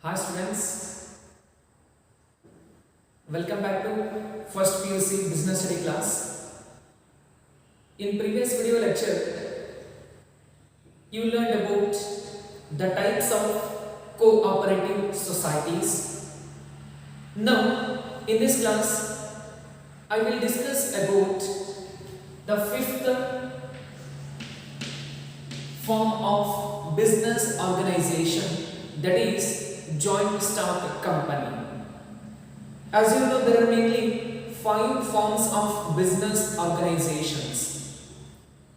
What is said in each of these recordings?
Hi students, welcome back to first PUC business study class. In previous video lecture, you learned about the types of cooperative societies. Now, in this class, I will discuss about the fifth form of business organization, that is joint stock company. As you know, there are mainly 5 forms of business organizations.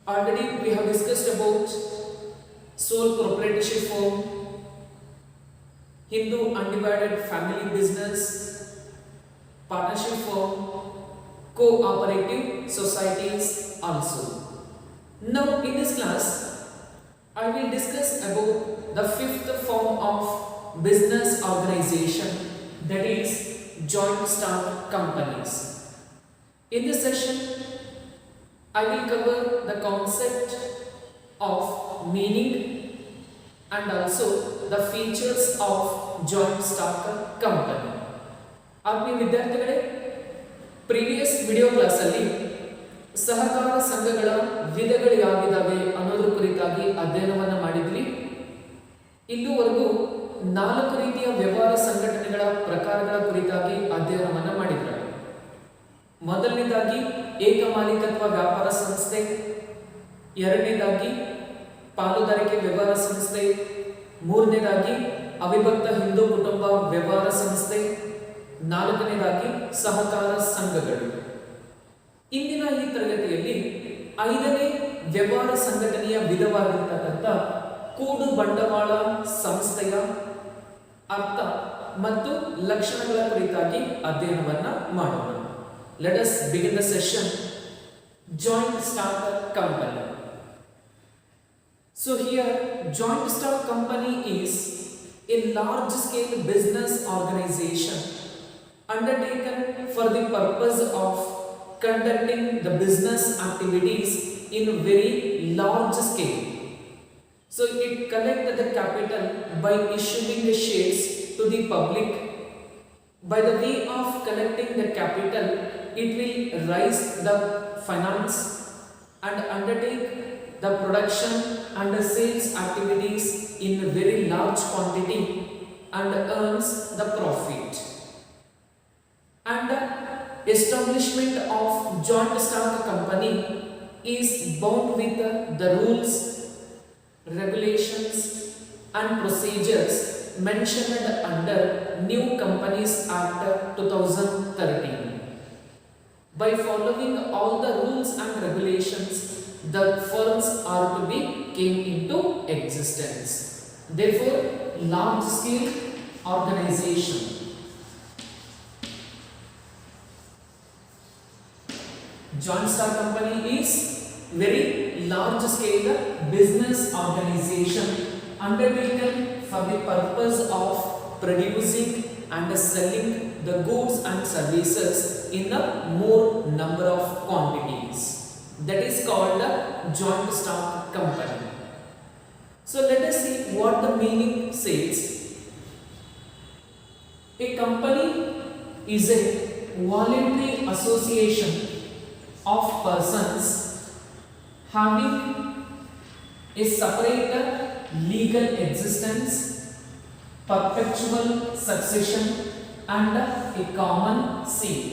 Already we have discussed about sole proprietorship firm, Hindu undivided family business, partnership firm, cooperative societies also. Now in this class, I will discuss about the 5th form of business organization, that is joint stock companies. In this session, I will cover the concept of meaning and also the features of joint stock company. ಆತ್ಮೀಯ ವಿದ್ಯಾರ್ಥಿಗಳೇ, previous video ಕ್ಲಾಸಲ್ಲಿ ಸಹಕಾರ ಸಂಘಗಳ ವಿಧಗಳು ಯಾವಿದಾವೆ ಅನ್ನೋದ್ರ ಕುರಿತಾಗಿ ಅಧ್ಯಯನವನ್ನು ಮಾಡಿದ್ವಿ. ಇಲ್ಲಿವರೆಗೂ 4 ರೀತಿಯ ವ್ಯವಹಾರ ಸಂಘಟನೆಗಳ ಪ್ರಕಾರಗಳ ಕುರಿತಾಗಿ ಅಧ್ಯಯನವನ್ನು ಮಾಡಿದ್ರು. ಮೊದಲನೇದಾಗಿ ಏಕಮಾಲೀಕತ್ವ ವ್ಯಾಪಾರ ಸಂಸ್ಥೆ, ಎರಡನೇದಾಗಿ ಪಾಲುದಾರಿಕೆ ವ್ಯವಹಾರ ಸಂಸ್ಥೆ, ಮೂರನೇದಾಗಿ ಅವಿಭಕ್ತ ಹಿಂದೂ ಕುಟುಂಬ ವ್ಯವಹಾರ ಸಂಸ್ಥೆ, ನಾಲ್ಕನೇದಾಗಿ ಸಹಕಾರ ಸಂಘಗಳು. ಇಂದಿನ ಈ ತರಗತಿಯಲ್ಲಿ 5ನೇ ವ್ಯವಹಾರ ಸಂಘಟನೆಯ ವಿಧವಾಗಿರತಕ್ಕಂಥ ಕೂಡು ಬಂಡವಾಳ ಸಂಸ್ಥೆಯ ಅರ್ಥ ಮತ್ತು ಲಕ್ಷಣಗಳ ಕುರಿತಾಗಿ ಅಧ್ಯಯನವನ್ನ ಮಾಡೋಣ. Let us begin the session. Joint stock company. So here joint stock company is a large scale business organization undertaken for the purpose of conducting the business activities in a very large scale. So it collects the capital by issuing the shares to the public. By the way of collecting the capital, it will raise the finance and undertake the production and the sales activities in a very large quantity and earns the profit. And the establishment of joint stock company is bound with the rules, regulations and procedures mentioned under New Companies Act 2013. By following all the rules and regulations, the firms are to be came into existence. Therefore, large scale organization. Joint stock company is very large scale business organization undertaken for the purpose of producing and selling the goods and services in a more number of quantities. That is called a joint stock company. So let us see what the meaning says. A company is a voluntary association of persons having a separate legal existence, perpetual succession and a common seal.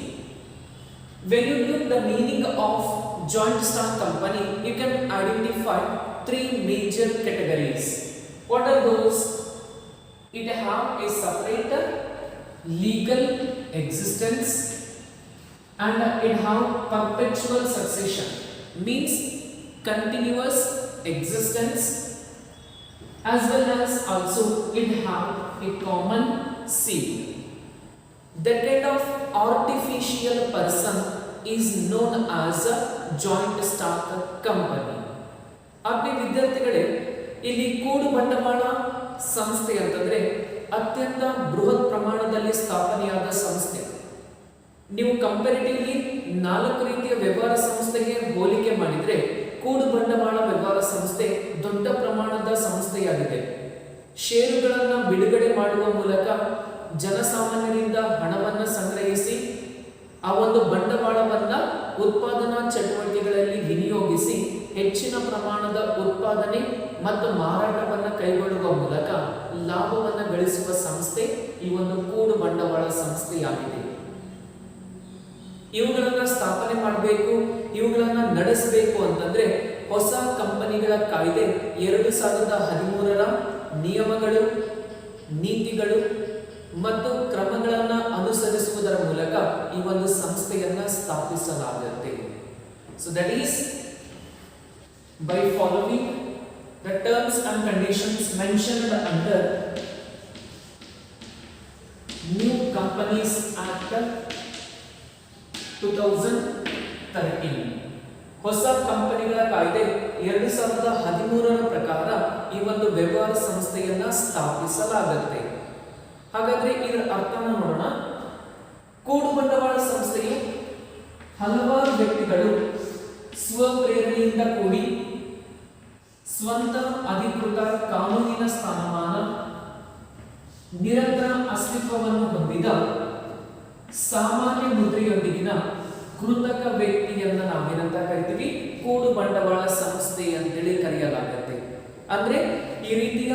When you look the meaning of joint stock company, you can identify 3 major categories. What are those? It have a separate legal existence and it have perpetual succession, means continuous existence, as well as also it have a common seal. That kind of artificial person is known as a joint stock company. ಆತ್ಮೀಯ ವಿದ್ಯಾರ್ಥಿಗಳೇ, ಇಲ್ಲಿ ಕೂಡು ಬಂಡವಾಳ ಸಂಸ್ಥೆ ಅಂತಂದ್ರೆ ಅತ್ಯಂತ ಬೃಹತ್ ಪ್ರಮಾಣದಲ್ಲಿ ಸ್ಥಾಪನೆಯಾದ ಸಂಸ್ಥೆ. ನೀವು ಕಂಪ್ಯಾರಿಟಿವ್ಲಿ 4 ರೀತಿಯ ವ್ಯವಹಾರ ಸಂಸ್ಥೆಗೆ ಹೋಲಿಕೆ ಮಾಡಿದ್ರೆ ಕೂಡು ಬಂಡವಾಳ ವ್ಯವಹಾರ ಸಂಸ್ಥೆ ದೊಡ್ಡ ಪ್ರಮಾಣದ ಸಂಸ್ಥೆಯಾಗಿದೆ. ಷೇರುಗಳನ್ನು ಬಿಡುಗಡೆ ಮಾಡುವ ಮೂಲಕ ಜನಸಾಮಾನ್ಯರಿಂದ ಹಣವನ್ನು ಸಂಗ್ರಹಿಸಿ ಆ ಒಂದು ಬಂಡವಾಳವನ್ನ ಉತ್ಪಾದನಾ ಚಟುವಟಿಕೆಗಳಲ್ಲಿ ವಿನಿಯೋಗಿಸಿ ಹೆಚ್ಚಿನ ಪ್ರಮಾಣದ ಉತ್ಪಾದನೆ ಮತ್ತು ಮಾರಾಟವನ್ನು ಕೈಗೊಳ್ಳುವ ಮೂಲಕ ಲಾಭವನ್ನು ಗಳಿಸುವ ಸಂಸ್ಥೆ ಈ ಒಂದು ಕೂಡು ಬಂಡವಾಳ ಸಂಸ್ಥೆಯಾಗಿದೆ. ಇವುಗಳನ್ನ ಸ್ಥಾಪನೆ ಮಾಡಬೇಕು, ಇವುಗಳನ್ನ ನಡೆಸಬೇಕು ಅಂತಂದ್ರೆ ಹೊಸ ಕಂಪನಿಗಳ ಕಾಯ್ದೆ 2013ರ ನಿಯಮಗಳು, ನೀತಿಗಳು ಮತ್ತು ಕ್ರಮಗಳನ್ನು ಅನುಸರಿಸುವುದರ ಮೂಲಕ ಈ ಒಂದು ಸಂಸ್ಥೆಯನ್ನ ಸ್ಥಾಪಿಸಲಾಗುತ್ತೆ. So that is by following the terms and conditions mentioned under New Companies Act 2013. ಹೊಸ ಕಂಪನಿಗಳ ಕಾಯ್ದೆ 2013ರ ಪ್ರಕಾರ ಈ ಒಂದು ವ್ಯವಹಾರ ಸಂಸ್ಥೆಯನ್ನ ಸ್ಥಾಪಿಸಲಾಗುತ್ತೆ. ಹಾಗಾದ್ರೆ ಇದರ ಅರ್ಥನ ನೋಡೋಣ. ಕೂಡು ಬಂಡವಾಳ ಸಂಸ್ಥೆಯು ಹಲವಾರು ವ್ಯಕ್ತಿಗಳು ಸ್ವಪ್ರೇರಣೆಯಿಂದ ಕೂಡಿ ಸ್ವಂತ ಅಧಿಕೃತ ಕಾನೂನಿನ ಸ್ಥಾನಮಾನ, ನಿರಂತರ ಅಸ್ತಿತ್ವವನ್ನು ಹೊಂದಿದ ಸಾಮಾನ್ಯ ಮುದ್ರೆಯೊಂದಿಗಿನ ಕೃತಕ ವ್ಯಕ್ತಿಯನ್ನ ನಾವೇನಂತ ಕರಿತೀವಿ, ಕೂಡು ಬಂಡವಾಳ ಸಂಸ್ಥೆ ಅಂತೇಳಿ ಕರೆಯಲಾಗುತ್ತೆ. ಅಂದ್ರೆ ಈ ರೀತಿಯ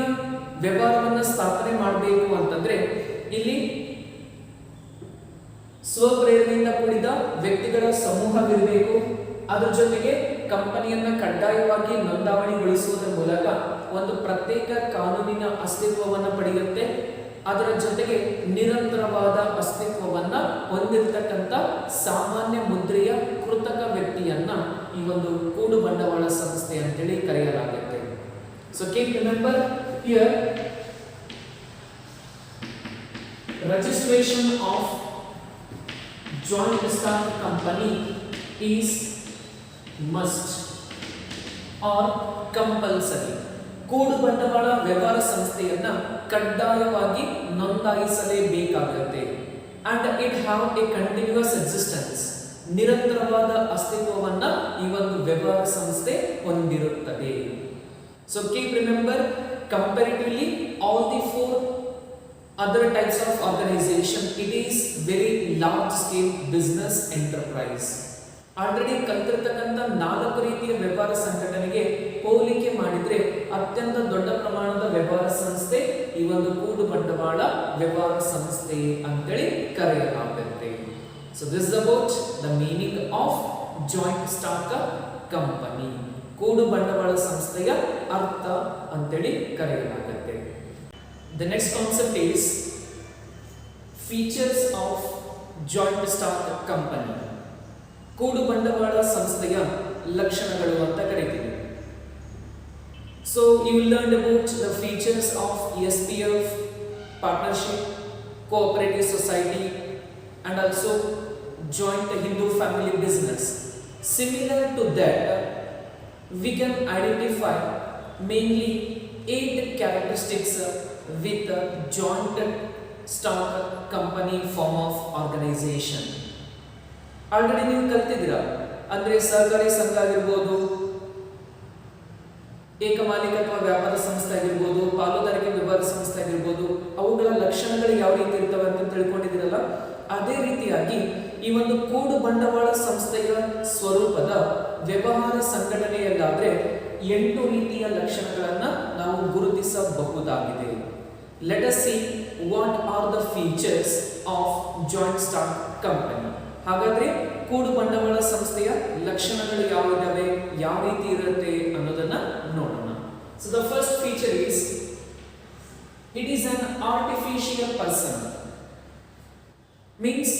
ವ್ಯವಹಾರವನ್ನ ಸ್ಥಾಪನೆ ಮಾಡಬೇಕು ಅಂತಂದ್ರೆ ಇಲ್ಲಿ ಸ್ವಪ್ರೇರಣೆಯಿಂದ ಕೂಡಿದ ವ್ಯಕ್ತಿಗಳ ಸಮೂಹವಿರಬೇಕು. ಅದರ ಜೊತೆಗೆ ಕಂಪನಿಯನ್ನ ಕಡ್ಡಾಯವಾಗಿ ನೋಂದಾವಣಿಗೊಳಿಸುವುದರ ಮೂಲಕ ಒಂದು ಪ್ರತ್ಯೇಕ ಕಾನೂನಿನ ಅಸ್ತಿತ್ವವನ್ನು ಪಡೆಯುತ್ತೆ. ಅದರ ಜೊತೆಗೆ ನಿರಂತರವಾದ ಅಸ್ತಿತ್ವವನ್ನ ಹೊಂದಿರತಕ್ಕಂಥ ಸಾಮಾನ್ಯ ಮುದ್ರೆಯ ಕೃತಕ ವ್ಯಕ್ತಿಯನ್ನ ಈ ಒಂದು ಕೂಡು ಬಂಡವಾಳ ಸಂಸ್ಥೆ ಅಂತೇಳಿ ಕರೆಯಲಾಗುತ್ತೆ. So keep remember here registration of joint stock company is must or compulsory. ಕೂಡು ಬಂಡವಾಳ ವ್ಯವಹಾರ ಸಂಸ್ಥೆಯನ್ನ ಕಡ್ಡಾಯವಾಗಿ ನೋಂದಾಯಿಸಲೇಬೇಕಾಗುತ್ತೆ. And it have a continuous existence, ನಿರಂತರವಾದ ಅಸ್ತಿತ್ವವನ್ನ ಈ ಒಂದು ವ್ಯವಹಾರ ಸಂಸ್ಥೆ ಹೊಂದಿರುತ್ತದೆ. So keep remember, comparatively all the 4 other types of organization, it is very large scale business enterprise. Already ಕಲ್ತಿರ್ತಕ್ಕಂಥ 4 ರೀತಿಯ ವ್ಯವಹಾರ ಸಂಘಟನೆಗೆ ಹೋಲಿಕೆ ಮಾಡಿದ್ರೆ ಅತ್ಯಂತ ದೊಡ್ಡ ಪ್ರಮಾಣದ ವ್ಯವಹಾರ ಸಂಸ್ಥೆ ಈ ಒಂದು ಕೂಡು ಬಂಡವಾಳ ವ್ಯವಹಾರ ಸಂಸ್ಥೆ ಅಂತೇಳಿ ಕರೆಯಲಾಗುತ್ತೆ. So this is about the meaning of joint stock company. ಕೂಡು ಬಂಡವಾಳ ಸಂಸ್ಥೆಯ ಅರ್ಥ ಅಂತೇಳಿ ಕರೆಯಲಾಗುತ್ತೆ. The next concept is features of joint stock company. ಕೂಡು ಬಂಡವಾಳ ಸಂಸ್ಥೆಯ ಲಕ್ಷಣಗಳು ಅಂತ ಕರೀತೀವಿ. So you learned about the features of SPF, partnership, cooperative society and also joint Hindu family business. Similar to that, we can identify mainly 8 characteristics with a joint stock company form of organization. Already ನೀವು ಕಲ್ತಿದ್ದೀರಾ. ಅಂದ್ರೆ ಸಹಕಾರಿ ಸಂಘ ಆಗಿರ್ಬೋದು, ಏಕಮಾಲಿಕತ್ವ ವ್ಯಾಪಾರ ಸಂಸ್ಥೆ ಆಗಿರ್ಬೋದು, ಪಾಲುದಾರಿಕೆ ವ್ಯವಹಾರ ಸಂಸ್ಥೆ ಆಗಿರ್ಬೋದು, ಅವುಗಳ ಲಕ್ಷಣಗಳು ಯಾವ ರೀತಿ ಇರ್ತವೆ ಅಂತ ತಿಳ್ಕೊಂಡಿದ್ದೀರಲ್ಲ. ಅದೇ ರೀತಿಯಾಗಿ ಈ ಒಂದು ಕೂಡು ಬಂಡವಾಳ ಸಂಸ್ಥೆಯ ಸ್ವರೂಪದ ವ್ಯವಹಾರ ಸಂಘಟನೆಯಲ್ಲಾದ್ರೆ 8 ರೀತಿಯ ಲಕ್ಷಣಗಳನ್ನ ನಾವು ಗುರುತಿಸಬಹುದಾಗಿದೆ. Let us see what are the features of joint stock company. ಹಾಗಾದ್ರೆ ಕೂಡು ಬಂಡವಾಳ ಸಂಸ್ಥೆಯ ಲಕ್ಷಣಗಳು ಯಾವಿದಾವೆ, ಯಾವ ರೀತಿ ಇರುತ್ತೆ ಅನ್ನೋದನ್ನ ನೋಡೋಣ. So the first feature is it is an artificial person. Means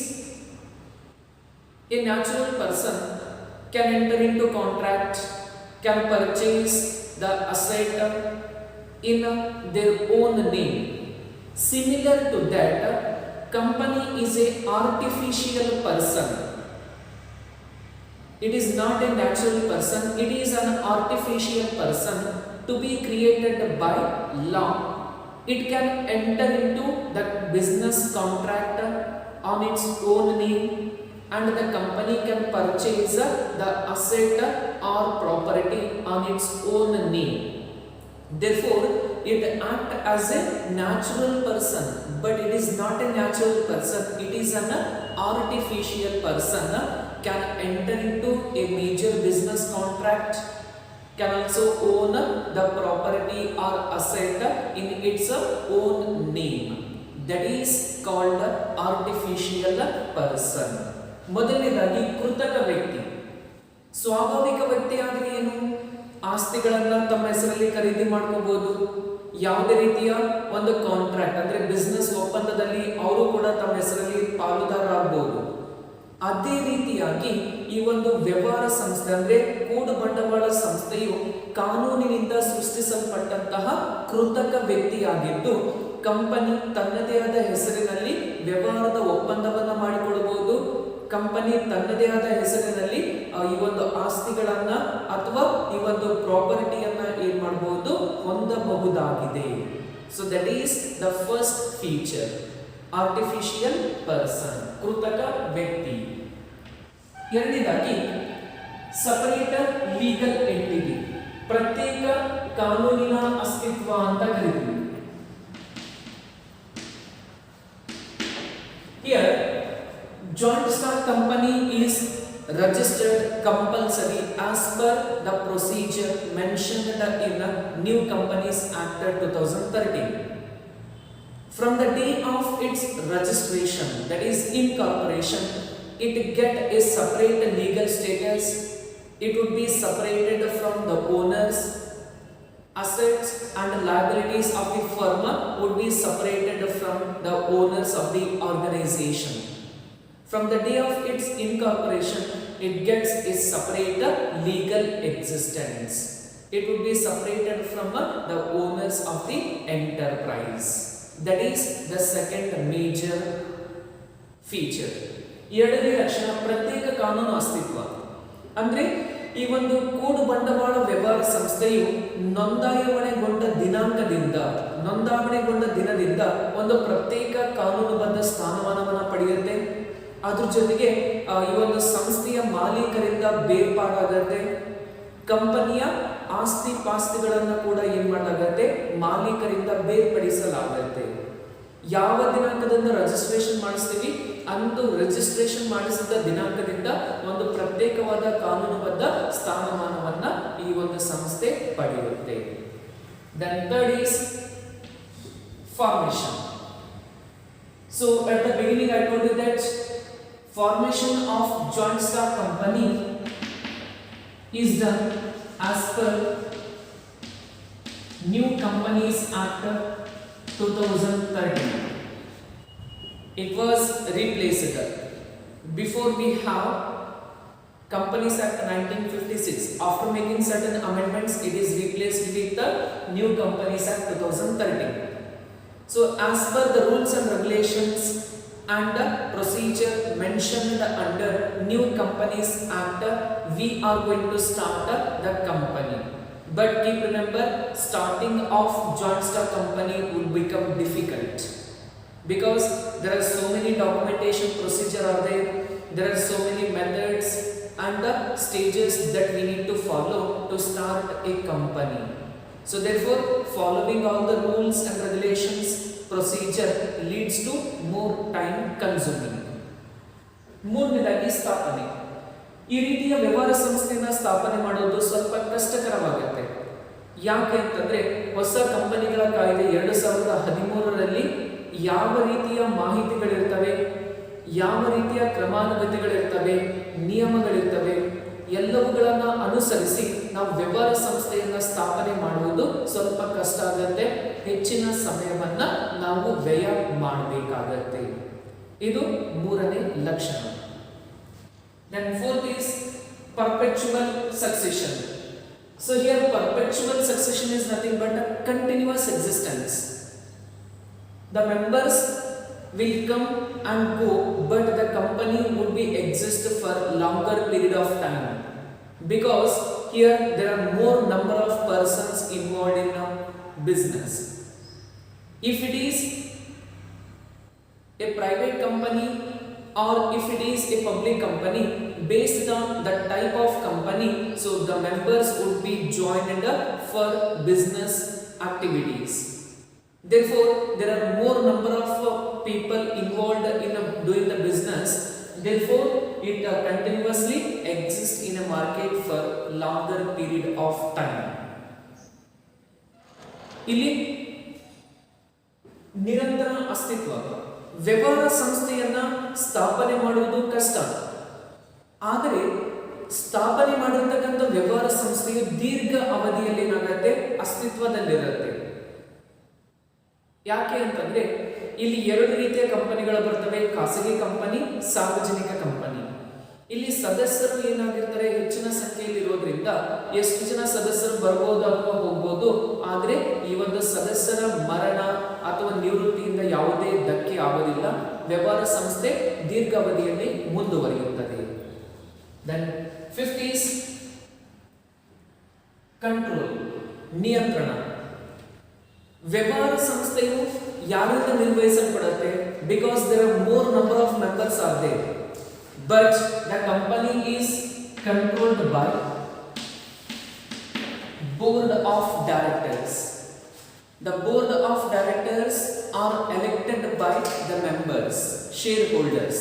a natural person can enter into contract, can purchase the asset in their own name. Similar to that, company is a artificial person. It is not a natural person, it is an artificial person to be created by law. It can enter into the business contract on its own name and the company can purchase the asset or property on its own name. Therefore, it act as a natural person, but it is not a natural person, it is an artificial person, can enter into a major business contract, can also own the property or asset in its own name. That is called artificial person. ಮೊದಲನೇದಾಗಿ ಕೃತಕ ವ್ಯಕ್ತಿ. ಸ್ವಾಭಾವಿಕ ವ್ಯಕ್ತಿ ಆದರೆ ಏನು? ಆಸ್ತಿಗಳನ್ನ ತಮ್ಮ ಹೆಸರಲ್ಲಿ ಖರೀದಿ ಮಾಡ್ಕೋಬಹುದು. ಯಾವುದೇ ರೀತಿಯ ಒಂದು ಕಾಂಟ್ರಾಕ್ಟ್ ಅಂದ್ರೆ ಬಿಸ್ನೆಸ್ ಒಪ್ಪಂದದಲ್ಲಿ ಅವರು ಕೂಡ ತಮ್ಮ ಹೆಸರಲ್ಲಿ ಪಾಲುದಾರರಾಗಬಹುದು. ಅದೇ ರೀತಿಯಾಗಿ ಈ ಒಂದು ವ್ಯವಹಾರ ಸಂಸ್ಥೆ ಅಂದ್ರೆ ಕೂಡು ಬಂಡವಾಳ ಸಂಸ್ಥೆಯು ಕಾನೂನಿನಿಂದ ಸೃಷ್ಟಿಸಲ್ಪಟ್ಟಂತಹ ಕೃತಕ ವ್ಯಕ್ತಿಯಾಗಿದ್ದು ಕಂಪನಿ ತನ್ನದೇ ಆದ ಹೆಸರಿನಲ್ಲಿ ವ್ಯವಹಾರದ ಒಪ್ಪಂದವನ್ನ ಮಾಡಿಕೊಳ್ಳಬಹುದು. ಕಂಪನಿ ತನ್ನದೇ ಆದ ಹೆಸರಿನಲ್ಲಿ ಈ ಒಂದು ಆಸ್ತಿಗಳನ್ನ ಅಥವಾ ಈ ಒಂದು ಪ್ರಾಪರ್ಟಿಯನ್ನ ಏನ್ ಮಾಡಬಹುದು, ಹೊಂದಬಹುದಾಗಿದೆ. So that is the first feature, artificial person, ಕೃತಕ ವ್ಯಕ್ತಿ. ಎರಡನೇದಾಗಿ ಸಪರೇಟರ್ ಲೀಗಲ್ ಎಂಟಿಟಿ, ಪ್ರತ್ಯೇಕ ಕಾನೂನಿನ ಅಸ್ತಿತ್ವ ಅಂತ ಕರೀತೀವಿ. Here, joint stock company is registered compulsory as per the procedure mentioned in the New Companies Act 2013. From the day of its registration, that is incorporation, it get a separate legal status. It would be separated from the owners. Assets and liabilities of the firm would be separated from the owners of the organization. From the day of its incorporation, it gets a separate legal existence. It would be separated from the owners of the enterprise. That is the second major feature. ಎರಡನೇ ಲಕ್ಷಣ ಪ್ರತ್ಯೇಕ ಕಾನೂನು ಅಸ್ತಿತ್ವ. ಅಂದ್ರೆ ಈ ಒಂದು ಕೂಡು ಬಂಡವಾಳ ವ್ಯವಹಾರ ಸಂಸ್ಥೆಯು ನೋಂದಾವಣೆಗೊಂಡ ದಿನದಿಂದ ಒಂದು ಪ್ರತ್ಯೇಕ ಕಾನೂನುಬದ್ಧ ಸ್ಥಾನಮಾನವನ್ನು ಪಡೆಯುತ್ತೆ. ಅದ್ರ ಜೊತೆಗೆ ಈ ಒಂದು ಸಂಸ್ಥೆಯ ಮಾಲೀಕರಿಂದ ಬೇರ್ಪಾಡಾಗತ್ತೆ. ಕಂಪನಿಯ ಆಸ್ತಿ ಪಾಸ್ತಿಗಳನ್ನು ಕೂಡ ಏನ್ ಮಾಡಲಾಗತ್ತೆ, ಮಾಲೀಕರಿಂದ ಬೇರ್ಪಡಿಸಲಾಗತ್ತೆ. ಯಾವ ದಿನಾಂಕದಿಂದ ರಿಜಿಸ್ಟ್ರೇಷನ್ ಮಾಡಿಸ್ತೀವಿ ಅಂದು ರಿಜಿಸ್ಟ್ರೇಷನ್ ಮಾಡಿಸಿದ ದಿನಾಂಕದಿಂದ ಒಂದು ಪ್ರತ್ಯೇಕವಾದ ಕಾನೂನುಬದ್ಧ ಸ್ಥಾನಮಾನವನ್ನ ಈ ಒಂದು ಸಂಸ್ಥೆ ಪಡೆಯುತ್ತೆ. Then third is formation. So at the beginning I told you that formation of joint stock company is done as per New Companies Act 2013. It was replaced. Before we have Companies Act 1956. After making certain amendments, it is replaced with the New Companies Act 2013. So as per the rules and regulations and the procedure mentioned under New Companies Act, we are going to start the company. But keep remember, starting of joint stock company will become difficult because there are so many documentation procedure are there are so many methods and the stages that we need to follow to start a company. So therefore, following all the rules and regulations procedure leads to more time consuming. ಮೂರನೇದಾಗಿ ಸ್ಥಾಪನೆ. ಈ ರೀತಿಯ ವ್ಯವಹಾರ ಸಂಸ್ಥೆಯನ್ನು ಸ್ಥಾಪನೆ ಮಾಡೋದು ಸ್ವಲ್ಪ ಕಷ್ಟಕರವಾಗುತ್ತೆ. ಯಾಕೆ ಅಂತಂದ್ರೆ ಹೊಸ ಕಂಪನಿಗಳ ಕಾಯ್ದೆ 2013ರಲ್ಲಿ ಯಾವ ರೀತಿಯ ಮಾಹಿತಿಗಳಿರ್ತವೆ, ಯಾವ ರೀತಿಯ ಕ್ರಮಾನುಗತಿಗಳಿರ್ತವೆ, ನಿಯಮಗಳಿರ್ತವೆ, ಎಲ್ಲವುಗಳನ್ನ ಅನುಸರಿಸಿ ನಾವು ವ್ಯವಹಾರ ಸಂಸ್ಥೆಯನ್ನ ಸ್ಥಾಪನೆ ಮಾಡುವುದು ಸ್ವಲ್ಪ ಕಷ್ಟ ಆಗುತ್ತೆ. ಹೆಚ್ಚಿನ ಸಮಯವನ್ನ ನಾವು ವ್ಯಯ ಮಾಡಬೇಕಾಗತ್ತೆ. ಇದು ಮೂರನೇ ಲಕ್ಷಣ. Then fourth is perpetual succession. So here perpetual succession is nothing but a continuous existence. The members will come and go, but the company would be exist for longer period of time because here there are more number of persons involved in a business. If it is a private company or if it is a public company, based on the type of company, so the members would be joined for business activities. Therefore, there are more number of people involved in doing the business. Therefore, it continuously exists in a market for longer period of time. ಇಲ್ಲಿ ನಿರಂತರ ಅಸ್ತಿತ್ವ. ವ್ಯವಹಾರ ಸಂಸ್ಥೆಯನ್ನ ಸ್ಥಾಪನೆ ಮಾಡುವುದು ಕಷ್ಟ, ಆದರೆ ಸ್ಥಾಪನೆ ಮಾಡಿರ್ತಕ್ಕಂಥ ವ್ಯವಹಾರ ಸಂಸ್ಥೆಯು ದೀರ್ಘ ಅವಧಿಯಲ್ಲಿ ಏನಾಗುತ್ತೆ, ಅಸ್ತಿತ್ವದಲ್ಲಿರುತ್ತೆ. ಯಾಕೆ ಅಂತಂದ್ರೆ ಇಲ್ಲಿ ಎರಡು ರೀತಿಯ ಕಂಪನಿಗಳು ಬರ್ತವೆ, ಖಾಸಗಿ ಕಂಪನಿ, ಸಾರ್ವಜನಿಕ ಕಂಪನಿ. ಇಲ್ಲಿ ಸದಸ್ಯರು ಏನಾಗಿರ್ತಾರೆ, ಹೆಚ್ಚಿನ ಸಂಖ್ಯೆಯಲ್ಲಿ ಇರೋದ್ರಿಂದ ಎಷ್ಟು ಜನ ಸದಸ್ಯರು ಬರ್ಬೋದು ಅಥವಾ ಹೋಗ್ಬೋದು, ಆದ್ರೆ ಈ ಒಂದು ಸದಸ್ಯರ ಮರಣ ಅಥವಾ ನಿವೃತ್ತಿಯಿಂದ ಯಾವುದೇ ಧಕ್ಕೆ ಆಗೋದಿಲ್ಲ. ವ್ಯವಹಾರ ಸಂಸ್ಥೆ ದೀರ್ಘಾವಧಿಯಲ್ಲಿ ಮುಂದುವರಿಯುತ್ತದೆ. ದೆನ್ ಫಿಫ್ತ್ ಈಸ್ ಕಂಟ್ರೋಲ್, ನಿಯಂತ್ರಣ. ವ್ಯವಹಾರ ಸಂಸ್ಥೆಯು ಯಾರಿಂದ ನಿರ್ವಹಿಸಲ್ಪಡುತ್ತೆ? Because there are more number of members are there, but the company is controlled by board of directors. The board of directors are elected by the members, shareholders.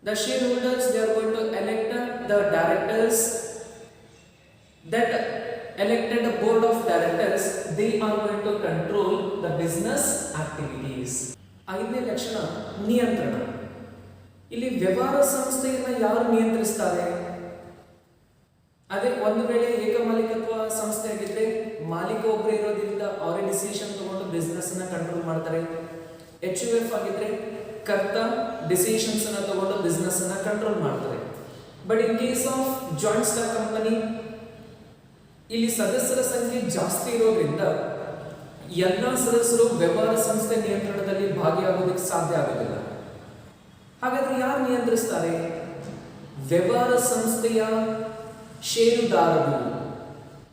The shareholders, they are going to elect the directors. That elected board of directors, they are going to control the business activities. ಐದನೇ ಲಕ್ಷಣ ನಿಯಂತ್ರಣ. ಇಲ್ಲಿ ವ್ಯವಹಾರ ಸಂಸ್ಥೆಯನ್ನ ಯಾರು ನಿಯಂತ್ರಿಸ್ತಾರೆ? ಅದೇ ಒಂದು ವೇಳೆ ಏಕಮಾಲಿಕತ್ವ ಸಂಸ್ಥೆ ಆಗಿದ್ರೆ ಮಾಲೀಕ ಒಬ್ಬರೇ ಇರೋದ್ರಿಂದ ಅವರೇ ಡಿಸಿಷನ್ ತಗೊಂಡು ಬಿಸ್ನೆಸ್ ಅನ್ನ ಕಂಟ್ರೋಲ್ ಮಾಡ್ತಾರೆ. HUF ಆಗಿದ್ರೆ ಕರ್ತ ಡಿಸಿಷನ್ಸ್ ಅನ್ನ ತಗೊಂಡು ಬಿಸ್ನೆಸ್ ಅನ್ನ ಕಂಟ್ರೋಲ್ ಮಾಡ್ತಾರೆ. But in case of joint stock company, ಇಲ್ಲಿ ಸದಸ್ಯರ ಸಂಖ್ಯೆ ಜಾಸ್ತಿ ಇರೋದ್ರಿಂದ ಎಲ್ಲ ಸದಸ್ಯರು ವ್ಯವಹಾರ ಸಂಸ್ಥೆ ನಿಯಂತ್ರಣದಲ್ಲಿ ಭಾಗಿಯಾಗೋದಕ್ಕೆ ಸಾಧ್ಯ ಆಗೋದಿಲ್ಲ. ಹಾಗಾದ್ರೆ ಯಾರು ನಿಯಂತ್ರಿಸ್ತಾರೆ? ವ್ಯವಹಾರ ಸಂಸ್ಥೆಯ ಷೇರುದಾರರು,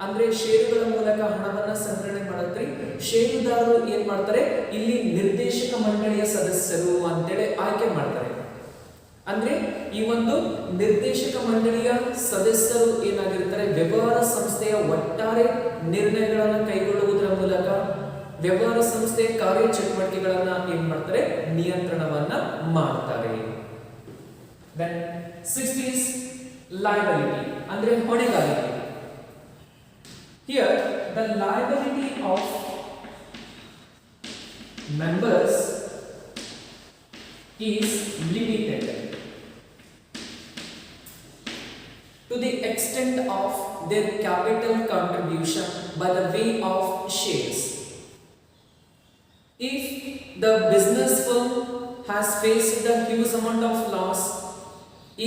ಅಂದ್ರೆ ಷೇರುಗಳ ಮೂಲಕ ಹಣವನ್ನ ಸಂಗ್ರಹಣೆ ಮಾಡುತ್ತೆ. ಷೇರುದಾರರು ಏನ್ ಮಾಡ್ತಾರೆ? ಇಲ್ಲಿ ನಿರ್ದೇಶಕ ಮಂಡಳಿಯ ಸದಸ್ಯರು ಅಂತೇಳಿ ಆಯ್ಕೆ ಮಾಡ್ತಾರೆ. ಅಂದ್ರೆ ಈ ಒಂದು ನಿರ್ದೇಶಕ ಮಂಡಳಿಯ ಸದಸ್ಯರು ಏನಾಗಿರ್ತಾರೆ, ವ್ಯವಹಾರ ಸಂಸ್ಥೆಯ ಒಟ್ಟಾರೆ ನಿರ್ಣಯಗಳನ್ನು ಕೈಗೊಳ್ಳುವುದರ ಮೂಲಕ ವ್ಯವಹಾರ ಸಂಸ್ಥೆಯ ಕಾರ್ಯಚಟುವಟಿಕೆಗಳನ್ನ ಏನ್ ಮಾಡ್ತಾರೆ, ನಿಯಂತ್ರಣವನ್ನ ಮಾಡ್ತಾರೆ. Then sixth is liability, ಅಂದ್ರೆ ಹೊಣೆಗಾರಿಕೆ. Here the liability of members is limited to the extent of their capital contribution by the way of shares. If the business firm has faced a huge amount of loss,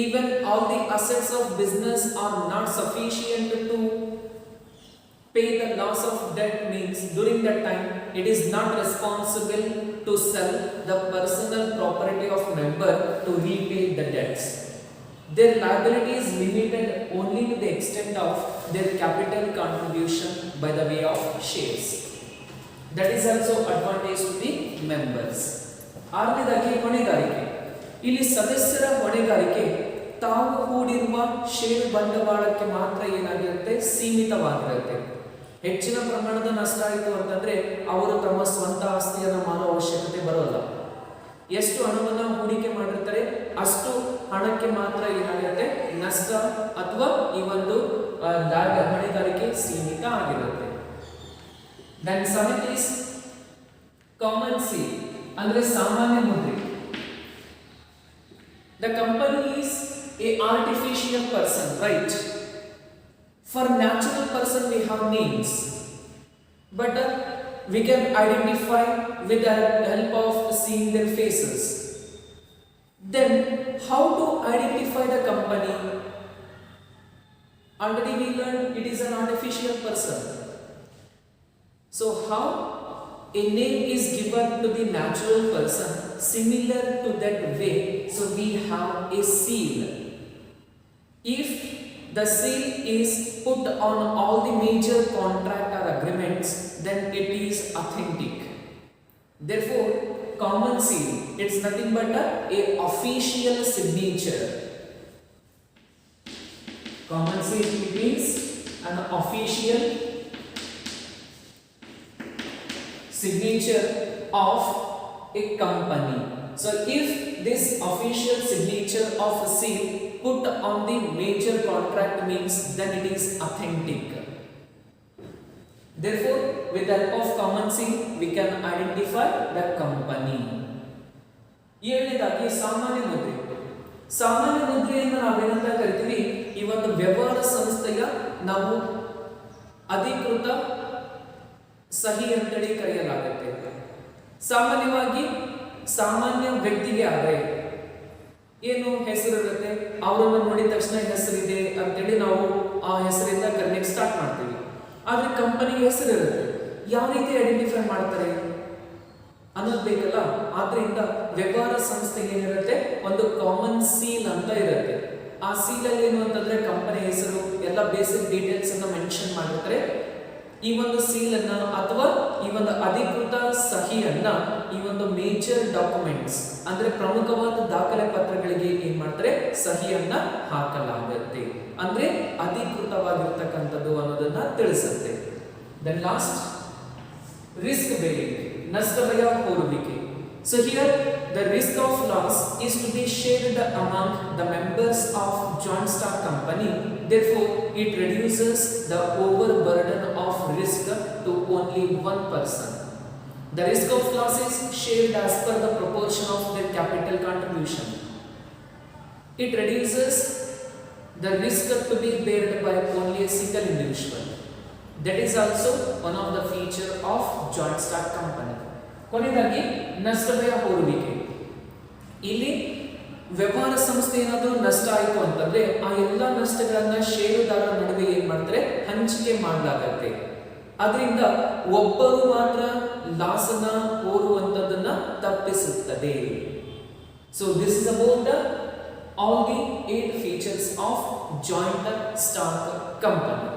even all the assets of business are not sufficient to pay the loss of debt, means during that time it is not responsible to sell the personal property of member to repay the debts. Their liability is limited only to the extent of their capital contribution by the way of shares. That is also advantage to the members. ಆರನೇದಾಗಿ ಹೊಣೆಗಾರಿಕೆ. ಇಲ್ಲಿ ಸದಸ್ಯರ ಹೊಣೆಗಾರಿಕೆ ತಾವು ಹೂಡಿರುವ ಷೇರು ಬಂಡವಾಳಕ್ಕೆ ಮಾತ್ರ ಏನಾಗಿರುತ್ತೆ, ಸೀಮಿತವಾಗಿರುತ್ತೆ. ಹೆಚ್ಚಿನ ಪ್ರಮಾಣದ ನಷ್ಟ ಆಯಿತು ಅಂತಂದ್ರೆ ಅವರು ತಮ್ಮ ಸ್ವಂತ ಆಸ್ತಿಯನ್ನು ಮಾರುವ ಅವಶ್ಯಕತೆ ಬರೋಲ್ಲ. ಎಷ್ಟು ಹಣವನ್ನ ಹೂಡಿಕೆ ಮಾಡಿರ್ತಾರೆ ಅಷ್ಟು ಹಣಕ್ಕೆ ಮಾತ್ರ ಏನಾಗುತ್ತೆ, ನಷ್ಟ ಅಥವಾ ಈ ಒಂದು ಹೊಣೆಗಾರಿಕೆ ಸೀಮಿತ ಆಗಿರುತ್ತೆ. Then seventh is common seal, ಅಂದ್ರೆ ಸಾಮಾನ್ಯ ಮುದ್ರೆ. The company is a artificial person, right? For natural person we have names, but we can identify with the help of seeing their faces. Then how to identify the company? Already we learned it is an artificial person. So how a name is given to the natural person similar to that way, so we have a seal. If the seal is put on all the major contract or agreements, then it is authentic. Therefore, common seal, it's nothing but a official signature. Common seal means an official signature of a company. So if this official signature of a seal put on the major contract means then it is authentic. Therefore, with the help of common seal we can identify the company. ಏಳನೇದಾಗಿ ಸಾಮಾನ್ಯ ಮುದ್ರೆ. ಸಾಮಾನ್ಯ ಮುದ್ರೆಯನ್ನು ನಾವೇನಂತ ಕರಿತೀವಿ, ಈ ಒಂದು ವ್ಯವಹಾರ ಸಂಸ್ಥೆಯ ನಾವು ಅಧಿಕೃತ ಸಹಿ ಅಂತೇಳಿ ಕರೆಯಲಾಗುತ್ತೆ. ಸಾಮಾನ್ಯವಾಗಿ ಸಾಮಾನ್ಯ ವ್ಯಕ್ತಿಗೆ ಆದರೆ ಏನು ಹೆಸರು ಇರುತ್ತೆ, ಅವರನ್ನು ನೋಡಿದ ತಕ್ಷಣ ಹೆಸರಿದೆ ಅಂತೇಳಿ ನಾವು ಆ ಹೆಸರಿಂದ ಕರೆಯಕ್ಕೆ ಸ್ಟಾರ್ಟ್ ಮಾಡ್ತೀವಿ. ಆದ್ರೆ ಕಂಪನಿಗೆ ಹೆಸರು ಇರುತ್ತೆ, ಯಾವ ರೀತಿ ಐಡೆಂಟಿಫೈ ಮಾಡ್ತಾರೆ ಅನ್ನೋದು ಬೇಕಲ್ಲ. ಆದ್ರಿಂದ ವ್ಯವಹಾರ ಸಂಸ್ಥೆಗೆ ಏನಿರುತ್ತೆ, ಒಂದು ಕಾಮನ್ ಸೀಲ್ ಅಂತ ಇರುತ್ತೆ. ಆ ಸೀಲ್ ಅಲ್ಲಿ ಏನು ಅಂತಂದ್ರೆ ಕಂಪನಿ ಹೆಸರು ಎಲ್ಲ ಬೇಸಿಕ್ ಡೀಟೇಲ್ಸ್ ಅನ್ನ ಮೆನ್ಷನ್ ಮಾಡಿರ್ತಾರೆ. ಈ ಒಂದು ಸೀಲ್ ಅನ್ನ ಅಥವಾ ಈ ಒಂದು ಅಧಿಕೃತ ಸಹಿಯನ್ನ ಈ ಒಂದು ಮೇಜರ್ ಡಾಕ್ಯುಮೆಂಟ್ಸ್ ಅಂದ್ರೆ ಪ್ರಮುಖವಾದ ದಾಖಲೆ ಪತ್ರಗಳಿಗೆ ಏನ್ ಮಾಡ್ತಾರೆ, ಸಹಿಯನ್ನ ಹಾಕಲಾಗುತ್ತೆ. ಅಂದ್ರೆ ಅಧಿಕೃತವಾಗಿರ್ತಕ್ಕಂಥದ್ದು ಅನ್ನೋದನ್ನ ತಿಳಿಸುತ್ತೆ. ದೆನ್ ಲಾಸ್ಟ್ ರಿಸ್ಕ್ ಬೇರಿಂಗ್, ನಷ್ಟಭಯ ಹೊರುವಿಕೆ. So here the risk of loss is to be shared among the members of joint stock company. Therefore, it reduces the overburden of risk to only one person. The risk of loss is shared as per the proportion of their capital contribution. It reduces the risk to be borne by only a single individual. That is also one of the feature of joint stock company. ಕೊನೆಯದಾಗಿ ನಷ್ಟಭಯ ಹೊರುವಿಕೆ. ಇಲ್ಲಿ ವ್ಯವಹಾರ ಸಂಸ್ಥೆ ಏನಾದರೂ ನಷ್ಟ ಆಯಿತು ಅಂತಂದ್ರೆ ಆ ಎಲ್ಲ ನಷ್ಟಗಳನ್ನ ಷೇರುದಾರರ ನಡುವೆ ಏನ್ ಮಾಡ್ತಾರೆ, ಹಂಚಿಕೆ ಮಾಡಲಾಗತ್ತೆ. ಅದರಿಂದ ಒಬ್ಬರು ಮಾತ್ರ ಲಾಸ್ ಅನ್ನ ಹೊರುವಂತದನ್ನ ತಪ್ಪಿಸುತ್ತದೆ. So this is about all the 8 features of joint stock company.